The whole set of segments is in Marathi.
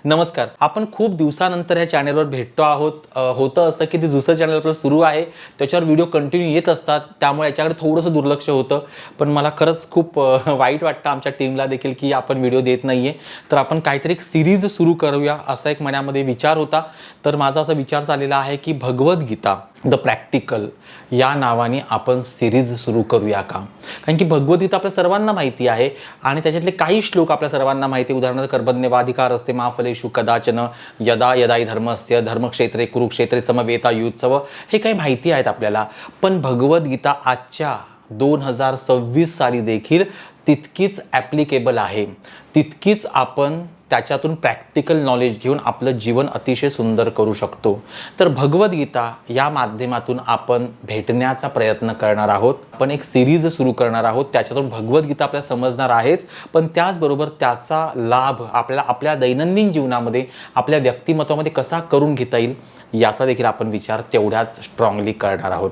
नमस्कार. आपण खूप दिवसानंतर ह्या चॅनलवर भेटतो आहोत. होतं असं की ते दुसरं चॅनल आपलं सुरू आहे, त्याच्यावर व्हिडिओ कंटिन्यू येत असतात, त्यामुळे याच्याकडे थोडंसं दुर्लक्ष होतं. पण मला खरंच खूप वाईट वाटतं आमच्या टीमला देखील की आपण व्हिडिओ देत नाही आहे. तर आपण काहीतरी एक सीरीज सुरू करूया असा एक मनामध्ये विचार होता. तर माझा असा विचार चाललेला आहे की भगवद्गीता द प्रॅक्टिकल या नावाने आपण सीरीज सुरू करूया का? कारण की भगवद्गीता आपल्या सर्वांना माहिती आहे आणि त्याच्यातले काही श्लोक आपल्या सर्वांना माहिती आहे. उदाहरणार्थ कर्मण्येवाधिकार असते मा फलेषु कदाचन यदा यदा हि धर्मस्य धर्मक्षेत्रे कुरुक्षेत्रे समवेतायुत्सव हे काही माहिती आहेत आपल्याला. पण भगवद्गीता आजच्या 2026 साली देखील तितकीच ॲप्लिकेबल आहे. तितकीच आपण त्याच्यातून प्रॅक्टिकल नॉलेज घेऊन आपलं जीवन अतिशय सुंदर करू शकतो. तर भगवद्गीता या माध्यमातून आपण भेटण्याचा प्रयत्न करणार आहोत. आपण एक सिरीज सुरू करणार आहोत. त्याच्यातून भगवद्गीता आपल्याला समजणार आहेच, पण त्याचबरोबर त्याचा लाभ आपल्याला आपल्या दैनंदिन जीवनामध्ये आपल्या व्यक्तिमत्वामध्ये कसा करून घेता येईल याचा देखील आपण विचार तेवढ्याच स्ट्रॉंगली करणार आहोत.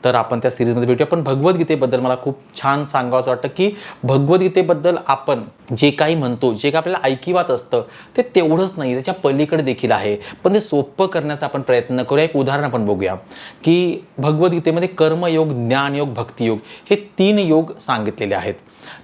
तर आपण त्या सिरीजमध्ये भेटूया. पण भगवद्गीतेबद्दल मला खूप छान सांगावंसं वाटतं की भगवद्गीतेबद्दल आपण जे काही म्हणतो, जे काही आपल्याला ऐकिवात असतं ते तेवढंच नाही, त्याच्या पलीकडे देखील आहे. पण ते सोपं करण्याचा आपण प्रयत्न करूया. एक उदाहरण आपण बघूया की भगवद्गीतेमध्ये कर्मयोग, ज्ञानयोग, भक्तियोग हे 3 योग सांगितलेले आहेत.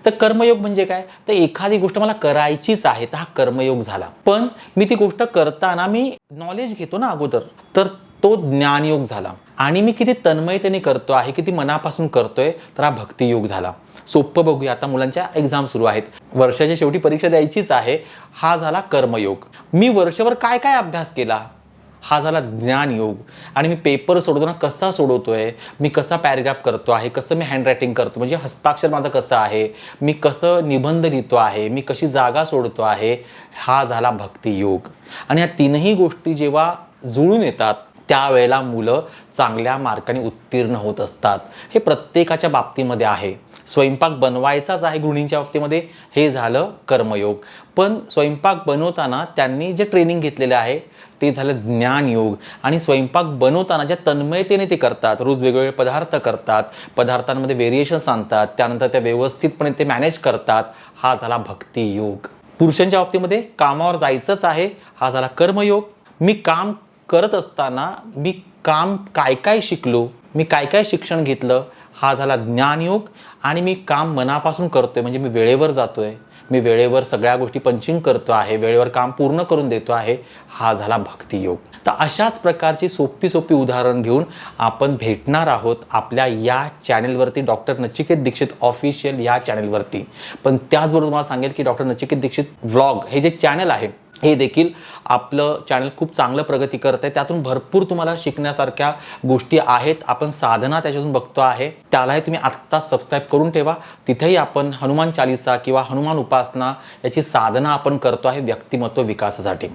तर कर्मयोग म्हणजे काय? तर एखादी गोष्ट मला करायचीच आहे तर हा कर्मयोग झाला. पण मी ती गोष्ट करताना मी नॉलेज घेतो ना अगोदर, तर तो ज्ञानयोग झाला. आणि मी किती तन्मयतेने करतो आहे, किती मनापासून करतोय, तर हा भक्तियोग झाला. सोपं बघूया. आता मुलांच्या एक्झाम सुरू आहेत, वर्षाच्या शेवटी परीक्षा द्यायचीच आहे. हा झाला कर्मयोग. मी वर्षभर काय काय अभ्यास केला, हा झाला ज्ञानयोग. आणि मी पेपर सोडवताना कसा सोडवतोय, मी कसा पॅराग्राफ करतो आहे, कसं मी हँडरायटिंग करतो, म्हणजे हस्ताक्षर माझं कसं आहे, मी कसं निबंध लिहितो आहे, मी कशी जागा सोडतो आहे, हा झाला भक्तियोग. आणि या तीनही गोष्टी जेव्हा जुळून येतात त्यावेळेला मुलं चांगल्या मार्काने उत्तीर्ण होत असतात. हे प्रत्येकाच्या बाबतीमध्ये आहे. स्वयंपाक बनवायचाच आहे गृहिणींच्या बाबतीमध्ये, हे झालं कर्मयोग. पण स्वयंपाक बनवताना त्यांनी जे ट्रेनिंग घेतलेलं आहे ते झालं ज्ञानयोग. आणि स्वयंपाक बनवताना ज्या तन्मयतेने ते करतात, रोज वेगवेगळे पदार्थ करतात, पदार्थांमध्ये व्हेरिएशन्स आणतात, त्यानंतर त्या व्यवस्थितपणे ते मॅनेज करतात, हा झाला भक्तियोग. पुरुषांच्या बाबतीमध्ये कामावर जायचंच आहे, हा झाला कर्मयोग. मी काम करत असताना मी काम काय काय शिकलो, मी काय काय शिक्षण घेतलं, हा झाला ज्ञानयोग. आणि मी काम मनापासून करतोय, म्हणजे मी वेळेवर जातोय, मी वेळेवर सगळ्या गोष्टी पंचिंग करतो आहे, वेळेवर काम पूर्ण करून देतो आहे, हा झाला भक्तियोग. तर अशाच प्रकारची सोपी सोपी उदाहरण घेऊन आपण भेटणार आहोत आपल्या या चॅनेलवरती, डॉक्टर नचिकेत दीक्षित ऑफिशियल या चॅनेलवरती. पण त्याचबरोबर मला सांगेल की डॉक्टर नचिकेत दीक्षित व्लॉग हे जे चॅनल आहे हे देखील आपलं चॅनल खूप चांगलं प्रगती करत आहे. त्यातून भरपूर तुम्हाला शिकण्यासारख्या गोष्टी आहेत. आपण साधना त्याच्यातून बघतो आहे, त्यालाही तुम्ही आत्ता सबस्क्राईब करून ठेवा. तिथेही आपण हनुमान चालीसा किंवा हनुमान उपासना याची साधना आपण करतो आहे व्यक्तिमत्व विकासासाठी.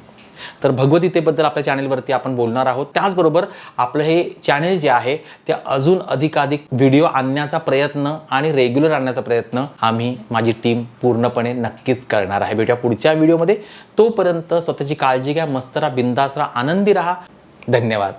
तर भगवद्गीतेबद्दल आपल्या चॅनेलवरती आपण बोलणार आहोत. त्याचबरोबर आपलं हे चॅनेल जे आहे ते अजून अधिकाधिक व्हिडिओ आणण्याचा प्रयत्न आणि रेग्युलर आणण्याचा प्रयत्न आम्ही, माझी टीम पूर्णपणे नक्कीच करणार आहे. भेटूया पुढच्या व्हिडिओमध्ये. तोपर्यंत स्वतःची काळजी घ्या, मस्त राहा, बिंदास राहा, आनंदी राहा. धन्यवाद.